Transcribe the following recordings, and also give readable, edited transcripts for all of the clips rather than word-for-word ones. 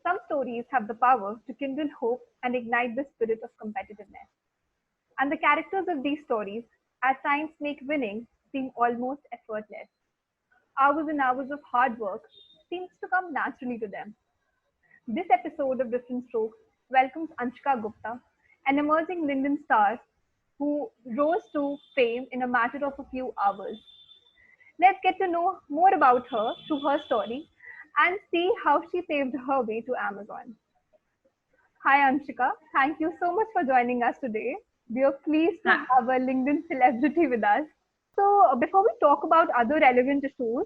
Some stories have the power to kindle hope and ignite the spirit of competitiveness. And the characters of these stories at times make winning seem almost effortless. Hours and hours of hard work seems to come naturally to them. This episode of Different Strokes welcomes Anshika Gupta, an emerging LinkedIn star who rose to fame in a matter of a few hours. Let's get to know more about her through her story and see how she paved her way to Amazon. Hi Anshika, thank you so much for joining us today. We are pleased to Huh. have a LinkedIn celebrity with us. So, before we talk about other relevant issues,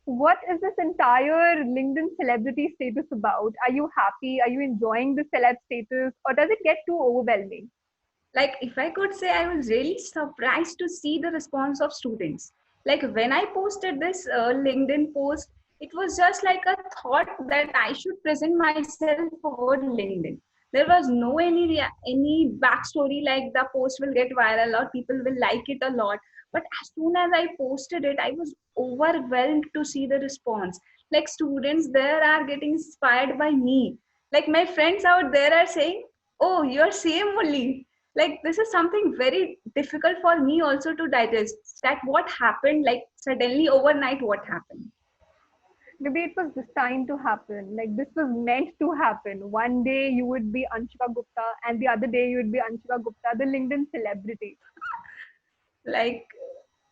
what is this entire LinkedIn celebrity status about? Are you happy? Are you enjoying the celeb status? Or does it get too overwhelming? Like, if I could say, I was really surprised to see the response of students. Like, when I posted this LinkedIn post, it was just like a thought that I should present myself over LinkedIn. There was no any backstory like the post will get viral or people will like it a lot. But as soon as I posted it, I was overwhelmed to see the response. Like, students there are getting inspired by me. Like, my friends out there are saying, "Oh, you're same only." Like, this is something very difficult for me also to digest, that what happened, like suddenly overnight what happened. Maybe it was destined to happen. Like this was meant to happen. One day you would be Anshika Gupta, and the other day you would be Anshika Gupta, the LinkedIn celebrity. Like,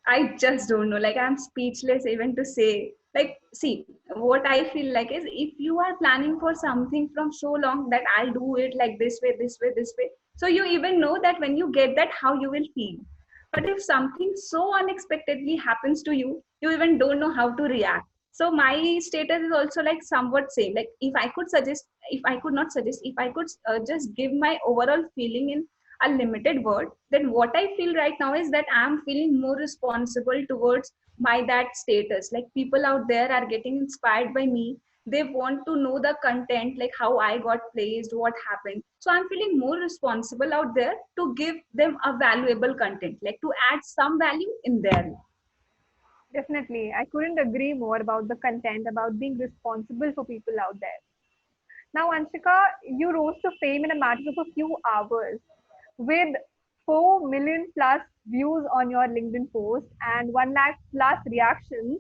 I just don't know, like I'm speechless even to say. Like, see, what I feel like is, if you are planning for something from so long that I'll do it like this way, this way, this way, so you even know that when you get that how you will feel. But if something so unexpectedly happens to you, you even don't know how to react. So my status is also like somewhat same. Like, if I could suggest, if I could not suggest, if I could just give my overall feeling in a limited word, then what I feel right now is that I'm feeling more responsible towards my that status. Like, people out there are getting inspired by me. They want to know the content, like how I got placed, what happened. So I'm feeling more responsible out there to give them a valuable content, like to add some value in their life. Definitely. I couldn't agree more about the content, about being responsible for people out there. Now, Anshika, you rose to fame in a matter of a few hours with 4 million plus views on your LinkedIn post and 1 lakh plus reactions.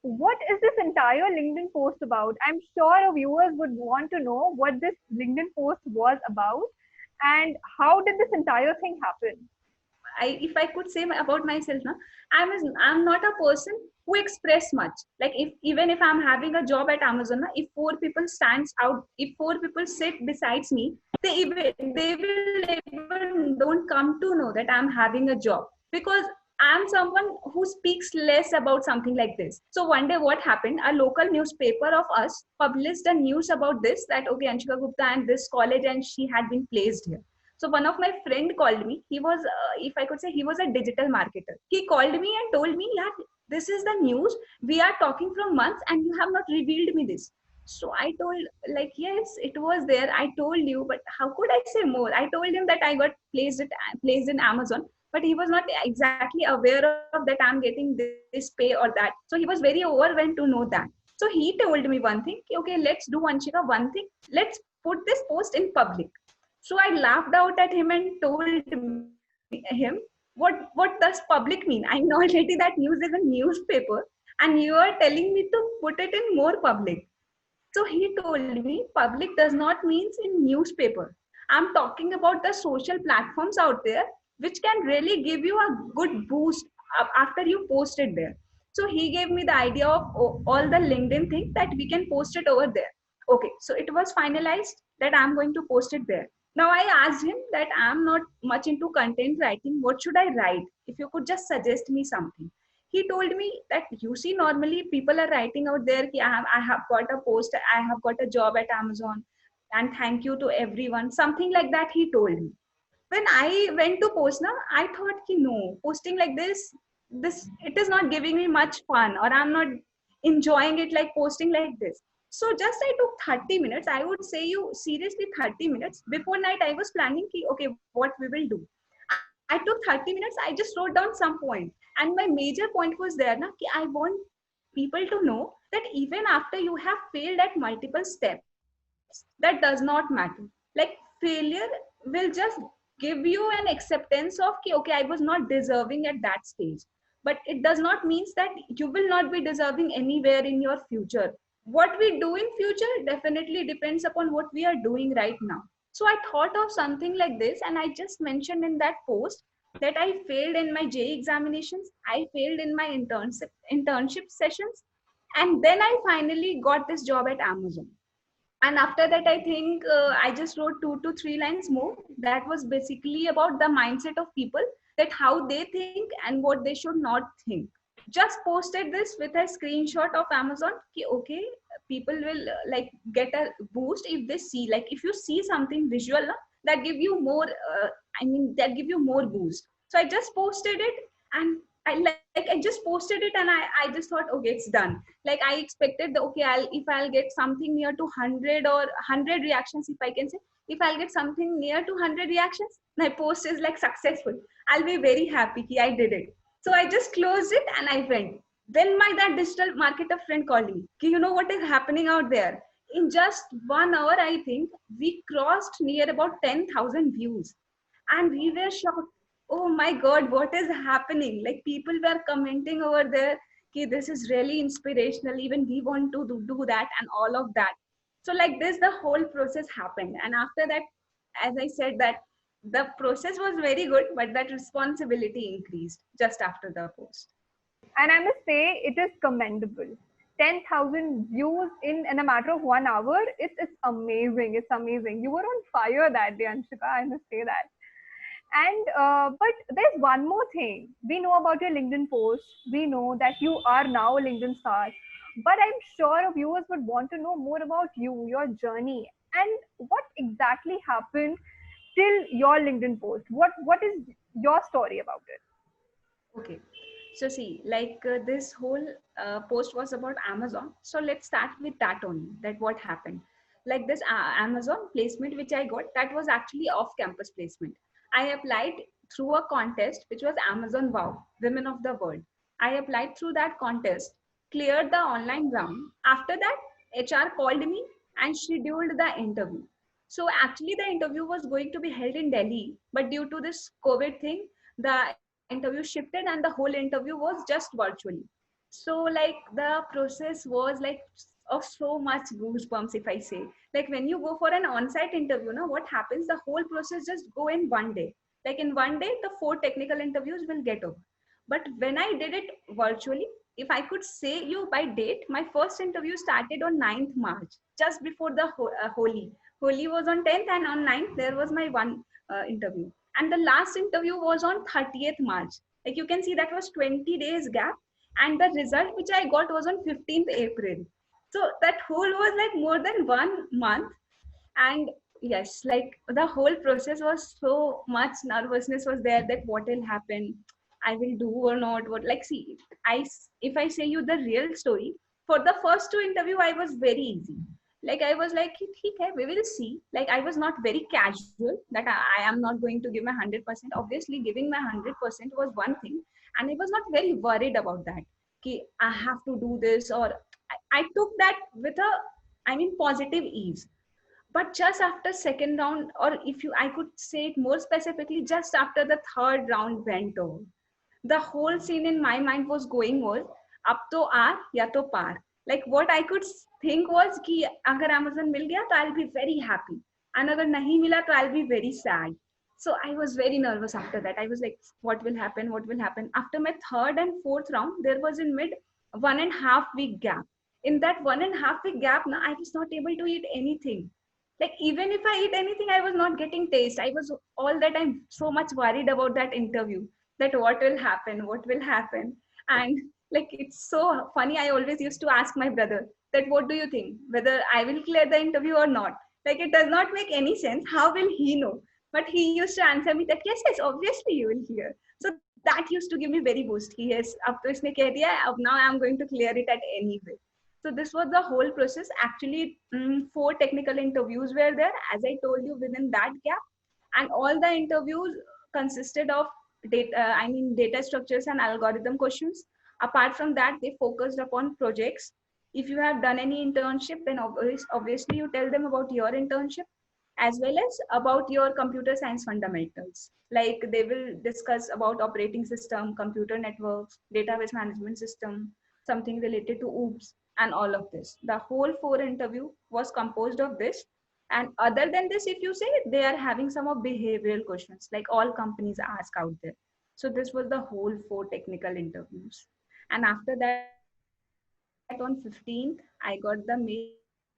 What is this entire LinkedIn post about? I'm sure our viewers would want to know what this LinkedIn post was about and how did this entire thing happen? If I could say about myself, now I'm not a person who express much. Like, if even if I'm having a job at Amazon, na, if four people stands out, if four people sit besides me, they will even don't come to know that I'm having a job, because I'm someone who speaks less about something like this. So one day what happened, a local newspaper of us published a news about this, that okay, Anshika Gupta and this college, and she had been placed here. So one of my friend called me. He was, if I could say, he was a digital marketer. He called me and told me, yeah, this is the news. We are talking from months and you have not revealed me this. So I told, like, yes, it was there. I told you, but how could I say more? I told him that I got placed in Amazon, but he was not exactly aware of that I'm getting this pay or that. So he was very overwhelmed to know that. So he told me one thing, okay, let's do, Anshika, one thing. Let's put this post in public. So I laughed out at him and told him, what does public mean? I know already that news is a newspaper, and you are telling me to put it in more public. So he told me public does not mean in newspaper. I'm talking about the social platforms out there, which can really give you a good boost after you post it there. So he gave me the idea of all the LinkedIn thing, that we can post it over there. Okay, so it was finalized that I'm going to post it there. Now I asked him that I'm not much into content writing. What should I write? If you could just suggest me something. He told me that, you see, normally people are writing out there ki I have got a post, I have got a job at Amazon, and thank you to everyone, something like that he told me. When I went to post now, I thought ki no, posting like this it is not giving me much fun, or I'm not enjoying it like posting like this. So just I took 30 minutes, I would say you seriously 30 minutes before night. I was planning ki okay, what we will do. I took 30 minutes, I just wrote down some point, and my major point was there na, ki I want people to know that even after you have failed at multiple steps, that does not matter. Like failure will just give you an acceptance of ki, okay, I was not deserving at that stage, but it does not means that you will not be deserving anywhere in your future. What we do in future definitely depends upon what we are doing right now. So I thought of something like this, and I just mentioned in that post that I failed in my JEE examinations, I failed in my internship sessions, and then I finally got this job at Amazon. And after that, I think I just wrote 2 to 3 lines more. That was basically about the mindset of people, that how they think and what they should not think. Just posted this with a screenshot of Amazon ki, okay, people will like get a boost if they see, like if you see something visual that give you more that give you more boost. So I just posted it, and I just posted it, and I just thought, okay, it's done. Like I expected the, okay, I'll get something near to 100 or 100 reactions, if I can say, if I'll get something near to 100 reactions, my post is like successful, I'll be very happy ki I did it. So I just closed it and I went. Then my that digital marketer friend called me ki, you know what is happening out there? In just 1 hour, I think we crossed near about 10,000 views, and we were shocked. Oh my god, what is happening? Like people were commenting over there ki, this is really inspirational, even we want to do that, and all of that. So like this the whole process happened, and after that, as I said, that the process was very good, but that responsibility increased just after the post. And I must say, it is commendable. 10,000 views in a matter of 1 hour. It's amazing. It's amazing. You were on fire that day, Anshika. I must say that. And but there's one more thing. We know about your LinkedIn post. We know that you are now a LinkedIn star. But I'm sure our viewers would want to know more about you, your journey, and what exactly happened till your LinkedIn post. What is your story about it? Okay. So see, like this whole post was about Amazon. So let's start with that only. That what happened. Like this Amazon placement which I got, that was actually off-campus placement. I applied through a contest which was Amazon Wow, Women of the World. I applied through that contest, cleared the online round. After that, HR called me and scheduled the interview. So actually, the interview was going to be held in Delhi, but due to this COVID thing, the interview shifted, and the whole interview was just virtually. So like the process was like of so much goosebumps, if I say. Like when you go for an on-site interview, now what happens, the whole process just go in one day. Like in one day the 4 technical interviews will get over. But when I did it virtually, if I could say you by date, my first interview started on 9th March, just before the Holi was on 10th, and on 9th there was my one interview, and the last interview was on 30th March. Like you can see, that was 20 days gap, and the result which I got was on 15th April. So that whole was like more than 1 month. And yes, like the whole process was so much nervousness was there, that what will happen, I will do or not, what, like see, if I say you the real story, for the first 2 interview I was very easy. Like I was like, "ठीक है, we will see." Like I was not very casual that I am not going to give my 100%. Obviously giving my 100% was one thing, and I was not very worried about that, कि I have to do this, or I took that with a, I mean, positive ease. But just after second round, or if you, I could say it more specifically, just after the third round went over, the whole scene in my mind was going was, अब तो आ या तो पार. Like what I could think was कि अगर Amazon मिल गया तो I'll be very happy, and अगर नहीं मिला तो I'll be very sad. So I was very nervous after that. I was like, what will happen, what will happen? After my third and fourth round, there was in mid 1.5 week gap. In that 1.5 week gap now, I was not able to eat anything. Like even if I eat anything, I was not getting taste. I was all that time so much worried about that interview, that what will happen, what will happen. And like it's so funny, I always used to ask my brother that what do you think, whether I will clear the interview or not. Like it does not make any sense, how will he know? But he used to answer me that yes, yes, obviously you will clear. So that used to give me very boost. Yes, अब तो इसने कह दिया है, अब now I am going to clear it at any way. So this was the whole process. Actually, 4 technical interviews were there, as I told you, within that gap, and all the interviews consisted of data structures and algorithm questions. Apart from that, they focused upon projects. If you have done any internship, then obviously you tell them about your internship as well as about your computer science fundamentals. Like they will discuss about operating system, computer networks, database management system, something related to OOPS, and all of this. The whole 4 interview was composed of this. And other than this, if you say, they are having some of behavioral questions, like all companies ask out there. So this was the whole 4 technical interviews. And after that, on 15th, I got the mail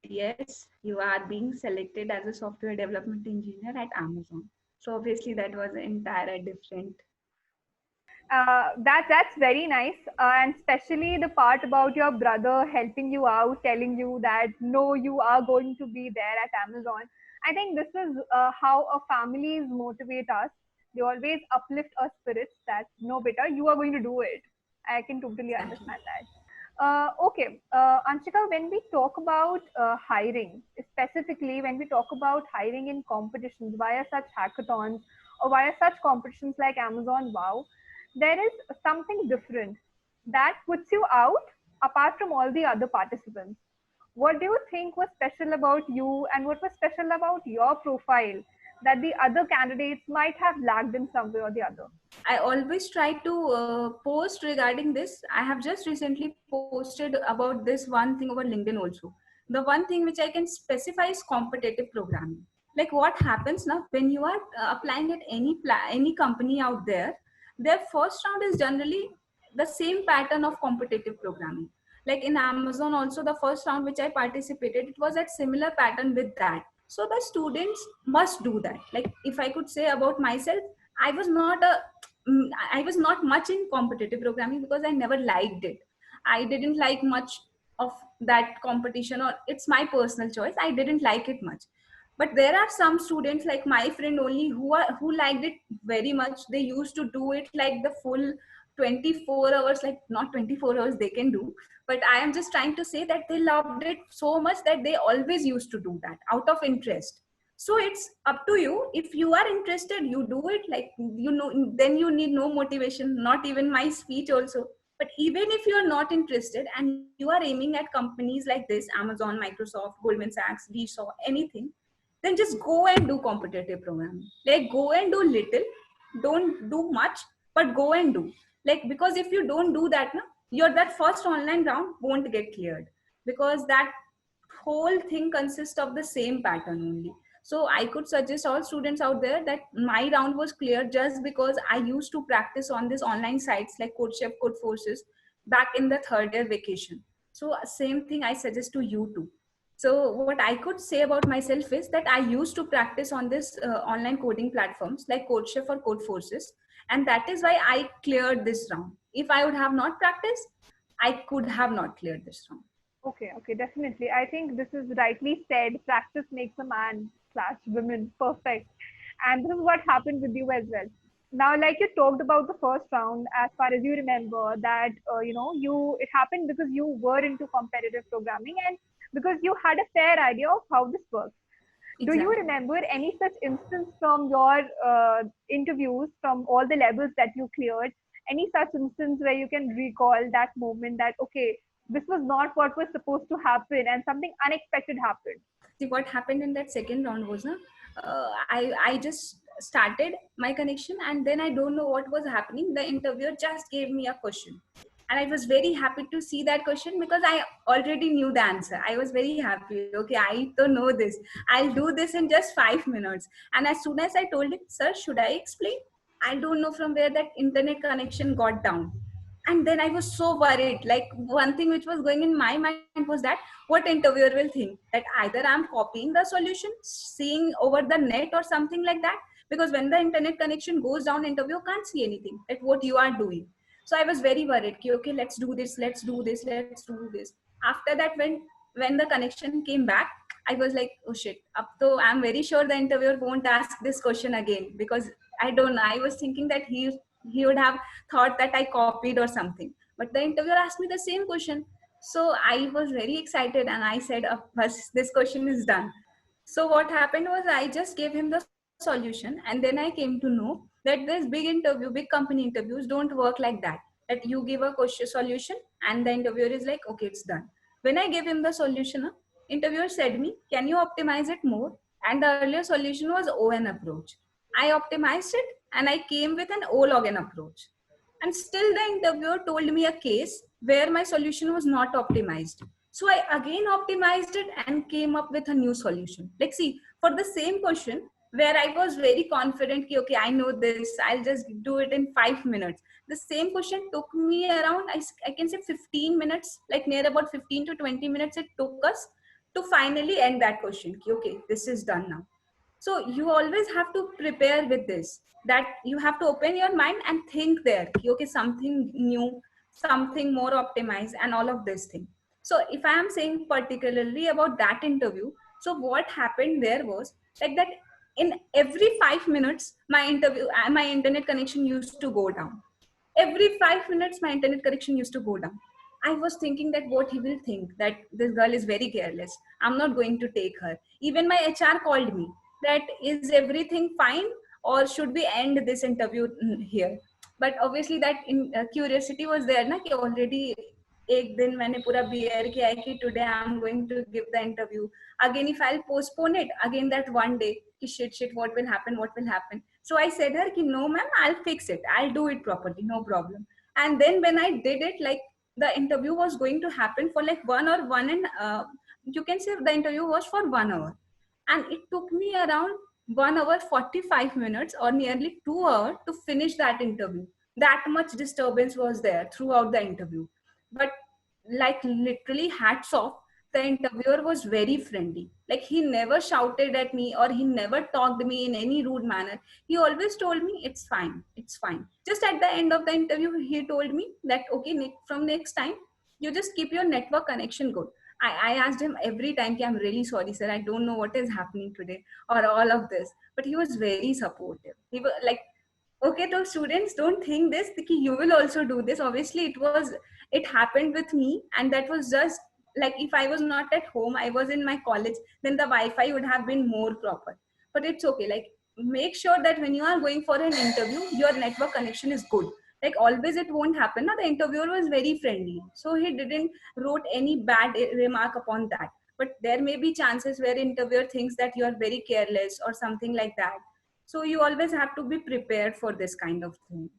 that yes, you are being selected as a software development engineer at Amazon. So obviously that was entire different. That's very nice, and especially the part about your brother helping you out, telling you that no, you are going to be there at Amazon. I think this is how our families motivate us. They always uplift our spirits that no, beta, you are going to do it. I can totally Exactly. understand that. Okay, Anshika, when we talk about hiring, specifically when we talk about hiring in competitions via such hackathons or via such competitions like Amazon Wow, there is something different that puts you out apart from all the other participants. What do you think was special about you and what was special about your profile that the other candidates might have lacked in some way or the other? I always try to post regarding this. I have just recently posted about this one thing over LinkedIn also. The one thing which I can specify is competitive programming. Like what happens now when you are applying at any company out there, their first round is generally the same pattern of competitive programming. Like in Amazon also, the first round which I participated, it was at similar pattern with that. So the students must do that. Like if I could say about myself, I was not a I was not much in competitive programming because I never liked it. I didn't like much of that competition, or it's my personal choice. I didn't like it much. But there are some students like my friend only who liked it very much. They used to do it like the full 24 hours, like not 24 hours they can do, but I am just trying to say that they loved it so much that they always used to do that out of interest. So it's up to you. If you are interested, you do it. Like, you know, then you need no motivation, not even my speech also. But even if you are not interested and you are aiming at companies like this, Amazon, Microsoft, Goldman Sachs, DSO, anything, then just go and do competitive programming. Like, go and do little, don't do much, but go and do. Like, because if you don't do that, na, your that first online round won't get cleared, because that whole thing consists of the same pattern only. So I could suggest all students out there that my round was clear just because I used to practice on these online sites like CodeChef, Codeforces back in the third year vacation. So same thing I suggest to you too. So what I could say about myself is that I used to practice on this online coding platforms like CodeChef or Codeforces, and that is why I cleared this round. If I would have not practiced, I could have not cleared this round. Okay, okay, definitely. I think this is rightly said. Practice makes a man slash woman perfect. And this is what happened with you as well. Now, like you talked about the first round, as far as you remember, that it happened because you were into competitive programming and because you had a fair idea of how this works. Do you Exactly. remember any such instance from your interviews, from all the levels that you cleared? Any such instance where you can recall that moment that, okay, this was not what was supposed to happen and something unexpected happened? See, what happened in that second round was, na, I just started my connection, and then I don't know what was happening. The interviewer just gave me a question, and I was very happy to see that question because I already knew the answer. I was very happy. Okay, I don't know this. I'll do this in just 5 minutes. And as soon as I told him, sir, should I explain? I don't know from where that internet connection got down. And then I was so worried. Like, one thing which was going in my mind was that what interviewer will think, that either I'm copying the solution, seeing over the net or something like that. Because when the internet connection goes down, interviewer can't see anything at what you are doing. So I was very worried. Okay, let's do this, let's do this, let's do this. After that, when the connection came back, I was like, oh shit, up to I'm very sure the interviewer won't ask this question again, because I don't know. I was thinking that he would have thought that I copied or something. But the interviewer asked me the same question. So I was very excited and I said, bas, this question is done. So what happened was I just gave him the solution, and then I came to know that this big company interviews don't work like that. That you give a question solution and the interviewer is like, okay, it's done. When I gave him the solution, interviewer said me, can you optimize it more? And the earlier solution was ON approach. I optimized it and I came with an O login approach. And still the interviewer told me a case where my solution was not optimized. So I again optimized it and came up with a new solution. Like, see, for the same question where I was very confident, ki, okay, I know this, I'll just do it in 5 minutes. The same question took me around, I can say 15 minutes, like near about 15 to 20 minutes it took us to finally end that question. Ki, okay, this is done now. So you always have to prepare with this, that you have to open your mind and think there, ki, okay, something new, something more optimized, and all of this thing. So if I am saying particularly about that interview, so what happened there was like that in every 5 minutes, my internet connection used to go down. Every 5 minutes, my internet connection used to go down. I was thinking that what he will think, that this girl is very careless. I'm not going to take her. Even my HR called me that is everything fine or should we end this interview here? But obviously that curiosity was there na, कि already एक दिन मैंने पूरा bear किया है कि today I'm going to give the interview. Again, if I'll postpone it, again that one day, कि shit, what will happen, what will happen? So I said her, ki, no ma'am, I'll fix it. I'll do it properly, no problem. And then when I did it, like the interview was going to happen for like you can say the interview was for 1 hour. And it took me around 1 hour, 45 minutes or nearly 2 hours to finish that interview. That much disturbance was there throughout the interview. But like literally hats off, the interviewer was very friendly. Like he never shouted at me or he never talked me in any rude manner. He always told me it's fine, it's fine. Just at the end of the interview, he told me that okay, from next time, you just keep your network connection good. I asked him every time, I'm really sorry, sir. I don't know what is happening today or all of this. But he was very supportive. He was like, okay, so students don't think this, you will also do this. Obviously, it happened with me, and that was just like if I was not at home, I was in my college, then the Wi-Fi would have been more proper. But it's okay. Like make sure that when you are going for an interview, your network connection is good. Like always, it won't happen. Now the interviewer was very friendly, so he didn't wrote any bad remark upon that. But there may be chances where interviewer thinks that you are very careless or something like that. So you always have to be prepared for this kind of thing.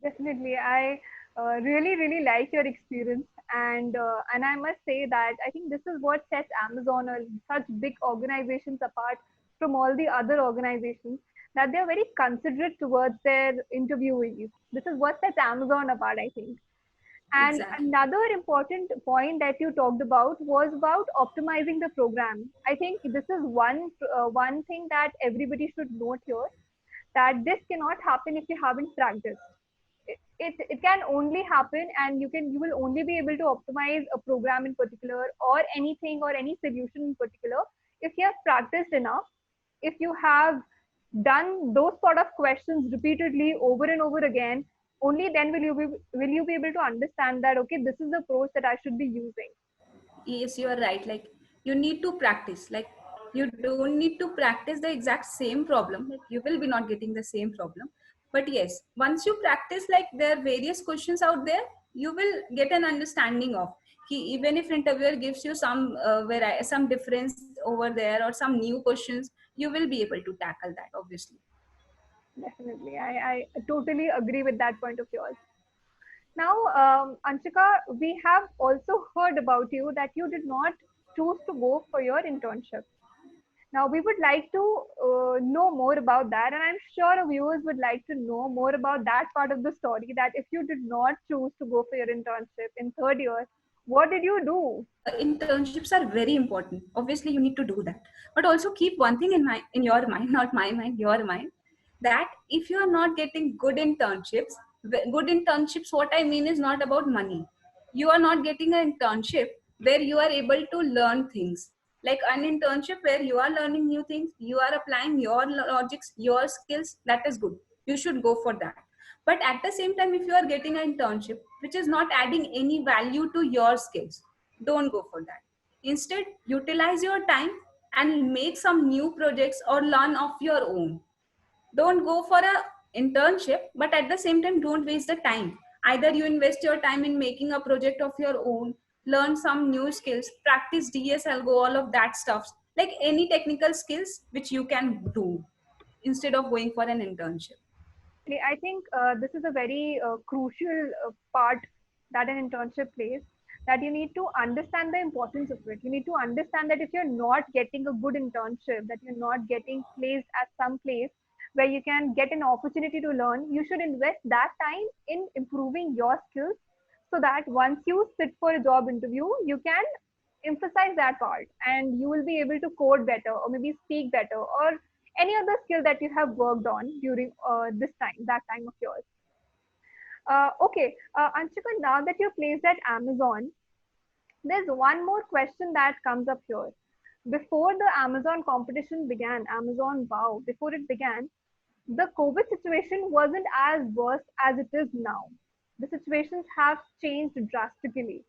Definitely, I really like your experience, and I must say that I think this is what sets Amazon or such big organizations apart from all the other organizations, that they're very considerate towards their interviewees. This is what sets Amazon apart, I think. And Exactly. another important point that you talked about was about optimizing the program. I think this is one thing that everybody should note here, that this cannot happen if you haven't practiced. It can only happen, and you will only be able to optimize a program in particular or anything or any solution in particular if you have practiced enough, if you have done those sort of questions repeatedly over and over again. Only then will you be able to understand that okay, this is the approach that I should be using. Yes, you are right. Like you need to practice. Like you don't need to practice the exact same problem. Like you will be not getting the same problem. But yes, once you practice, like there are various questions out there, you will get an understanding of. Even if interviewer gives you some difference over there or some new questions, you will be able to tackle that. Obviously. Definitely, I totally agree with that point of yours. Now, Anshika, we have also heard about you that you did not choose to go for your internship. Now, we would like to know more about that, and I'm sure our viewers would like to know more about that part of the story. That if you did not choose to go for your internship in third year, what did you do? Internships are very important. Obviously, you need to do that, but also keep one thing in your mind, not my mind, your mind, that if you are not getting good internships, what I mean is not about money. You are not getting an internship where you are able to learn things. Like an internship where you are learning new things, you are applying your logics, your skills. That is good. You should go for that. But at the same time, if you are getting an internship which is not adding any value to your skills, don't go for that. Instead, utilize your time and make some new projects or learn of your own. Don't go for a internship, but at the same time don't waste the time. Either you invest your time in making a project of your own, learn some new skills, practice DSL, go all of that stuff, like any technical skills which you can do instead of going for an internship. I think this is a very crucial part that an internship plays. That you need to understand the importance of it. You need to understand that if you're not getting a good internship, that you're not getting placed at some place where you can get an opportunity to learn, you should invest that time in improving your skills so that once you sit for a job interview, you can emphasize that part and you will be able to code better or maybe speak better or any other skill that you have worked on during that time of yours. Okay, Anshika, now that you're placed at Amazon, there's one more question that comes up here. Before the Amazon competition began, Amazon Wow, before it began, the COVID situation wasn't as worse as it is now. The situations have changed drastically,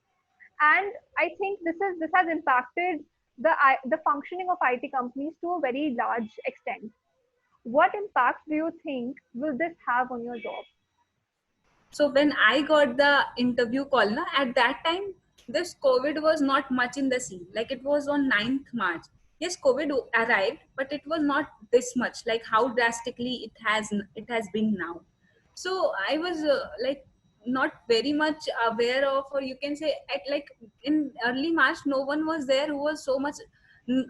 and I think this has impacted the functioning of IT companies to a very large extent. What impact do you think will this have on your job? So when I got the interview call na, at that time this COVID was not much in the scene, like it was on 9th March. Yes, COVID arrived, but it was not this much like how drastically it has been now. So I was like not very much aware of, or you can say at like in early March no one was there who was so much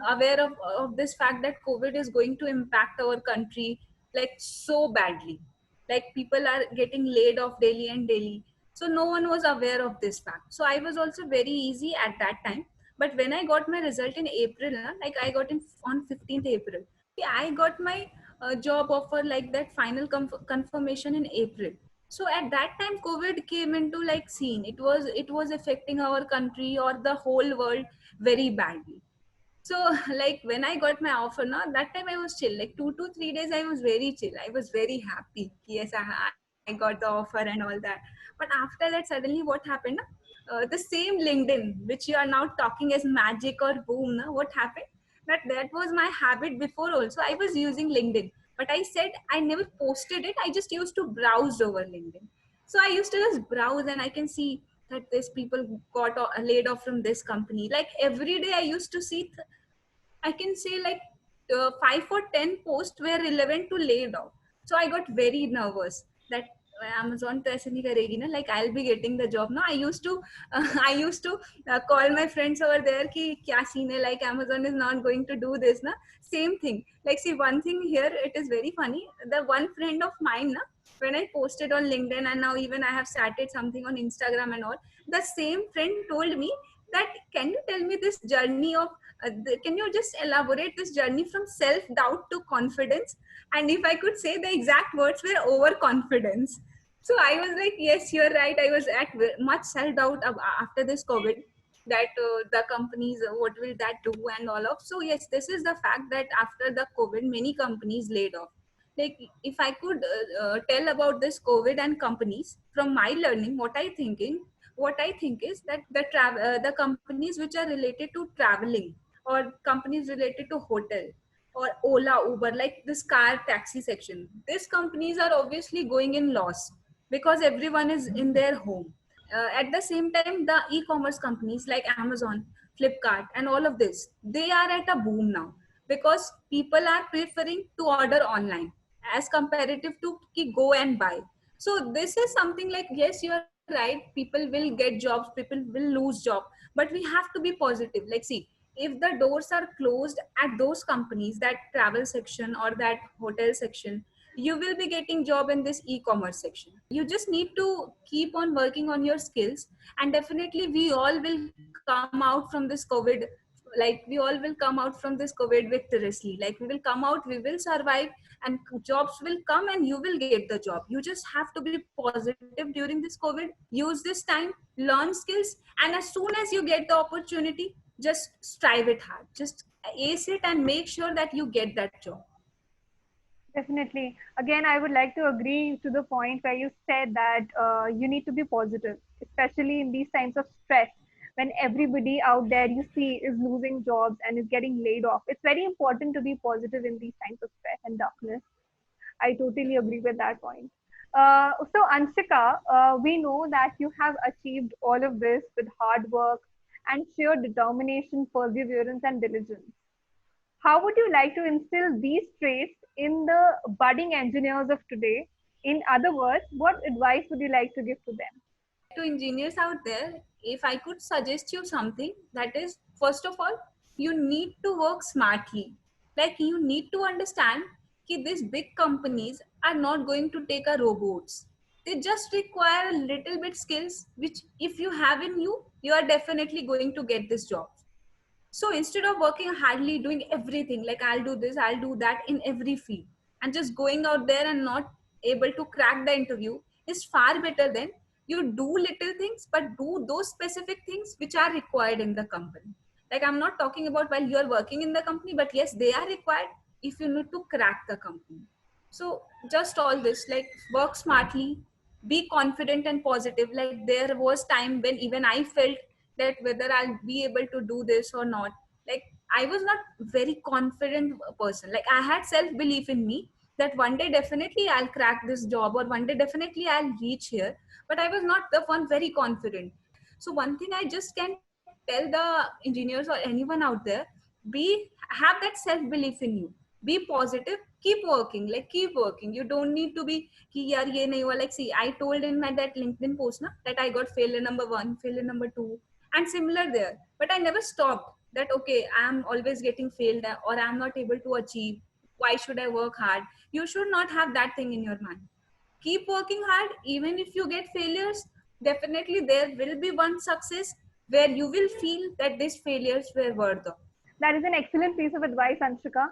aware of this fact that COVID is going to impact our country like so badly, like people are getting laid off daily and daily. So no one was aware of this fact, so I was also very easy at that time. But when I got my result in April like I got in on 15th April. See, I got my job offer like that final confirmation in April. So at that time COVID came into like scene. It was affecting our country or the whole world very badly. So like when I got my offer now, that time I was chill, like 2 to 3 days I was very chill, I was very happy. Yes, I got the offer and all that. But after that suddenly what happened na, the same LinkedIn which you are now talking as magic or boom na, what happened, that was my habit before also. I was using LinkedIn, but I said I never posted it, I just used to browse over LinkedIn. So I used to just browse and I can see that these people got laid off from this company. Like every day I used to see I can say like 5 or 10 posts were relevant to laid off. So I got very nervous that Amazon तो ऐसे नहीं करेगी ना, like I'll be getting the job. No, I used to call my friends over there कि क्या scene है, like Amazon is not going to do this ना. Same thing. Like see, one thing here, it is very funny. The one friend of mine na, when I posted on LinkedIn and now even I have started something on Instagram and all, the same friend told me that can you tell me this journey of can you just elaborate this journey from self doubt to confidence? And if I could say, the exact words were overconfidence. So I was like, yes, you're right, I was at much self doubt after this COVID, that the companies what will that do and all of. So yes, this is the fact that after the COVID many companies laid off. Like if I could tell about this COVID and companies from my learning, what I think is that the companies which are related to traveling, or companies related to hotel, or Ola, Uber, like this car taxi section, these companies are obviously going in loss because everyone is in their home. At the same time, the e-commerce companies like Amazon, Flipkart, and all of this, they are at a boom now because people are preferring to order online as comparative to go and buy. So this is something like, yes, you are right, people will get jobs, people will lose job, but we have to be positive. Like see, if the doors are closed at those companies, that travel section or that hotel section, you will be getting job in this e-commerce section. You just need to keep on working on your skills, and definitely we all will come out from this COVID, like we all will come out from this COVID victoriously. Like we will come out, we will survive, and jobs will come and you will get the job. You just have to be positive during this COVID. Use this time, learn skills, and as soon as you get the opportunity, just strive it hard, just ace it and make sure that you get that job. Definitely. Again, I would like to agree to the point where you said that you need to be positive, especially in these times of stress when everybody out there you see is losing jobs and is getting laid off. It's very important to be positive in these times of stress and darkness. I totally agree with that point. So, Anshika, we know that you have achieved all of this with hard work, and sheer determination, perseverance, and diligence. How would you like to instill these traits in the budding engineers of today? In other words, what advice would you like to give to them? To engineers out there, if I could suggest you something, that is, first of all, you need to work smartly. Like, you need to understand that these big companies are not going to take our robots. They just require a little bit skills, which if you have in you, you are definitely going to get this job. So instead of working hardly, doing everything, like I'll do this, I'll do that in every field, and just going out there and not able to crack the interview, is far better than you do little things, but do those specific things which are required in the company. Like, I'm not talking about while you're working in the company, but yes, they are required if you need to crack the company. So just all this, like, work smartly, be confident and positive. Like, there was time when even I felt that whether I'll be able to do this or not. Like, I was not very confident person. Like, I had self belief in me that one day definitely I'll crack this job, or one day definitely I'll reach here. But I was not the one very confident. So one thing I just can tell the engineers or anyone out there: be have that self belief in you. Be positive. Keep working. Like, keep working. You don't need to be कि यार ये नहीं हुआ. Like, see, I told in my that LinkedIn post na, that I got failure number 1, failure number 2, and similar there. But I never stopped. That okay, I am always getting failed, or I am not able to achieve. Why should I work hard? You should not have that thing in your mind. Keep working hard. Even if you get failures, definitely there will be one success where you will feel that these failures were worth of. That is an excellent piece of advice, Anshika.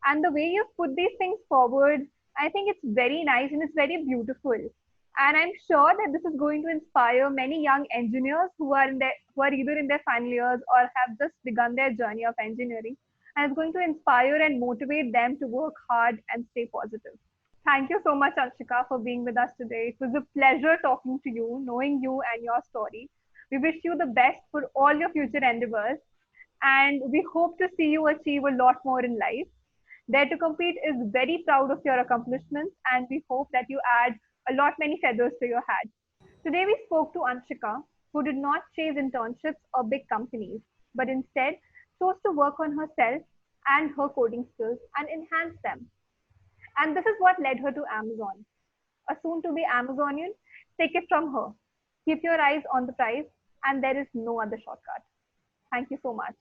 And the way you've put these things forward, I think it's very nice and it's very beautiful. And I'm sure that this is going to inspire many young engineers who are either in their final years or have just begun their journey of engineering. And it's going to inspire and motivate them to work hard and stay positive. Thank you so much, Anshika, for being with us today. It was a pleasure talking to you, knowing you and your story. We wish you the best for all your future endeavors, and we hope to see you achieve a lot more in life. Dare to Compete is very proud of your accomplishments, and we hope that you add a lot many feathers to your hat. Today we spoke to Anshika, who did not chase internships or big companies, but instead chose to work on herself and her coding skills and enhance them. And this is what led her to Amazon. A soon to be Amazonian, take it from her. Keep your eyes on the prize, and there is no other shortcut. Thank you so much.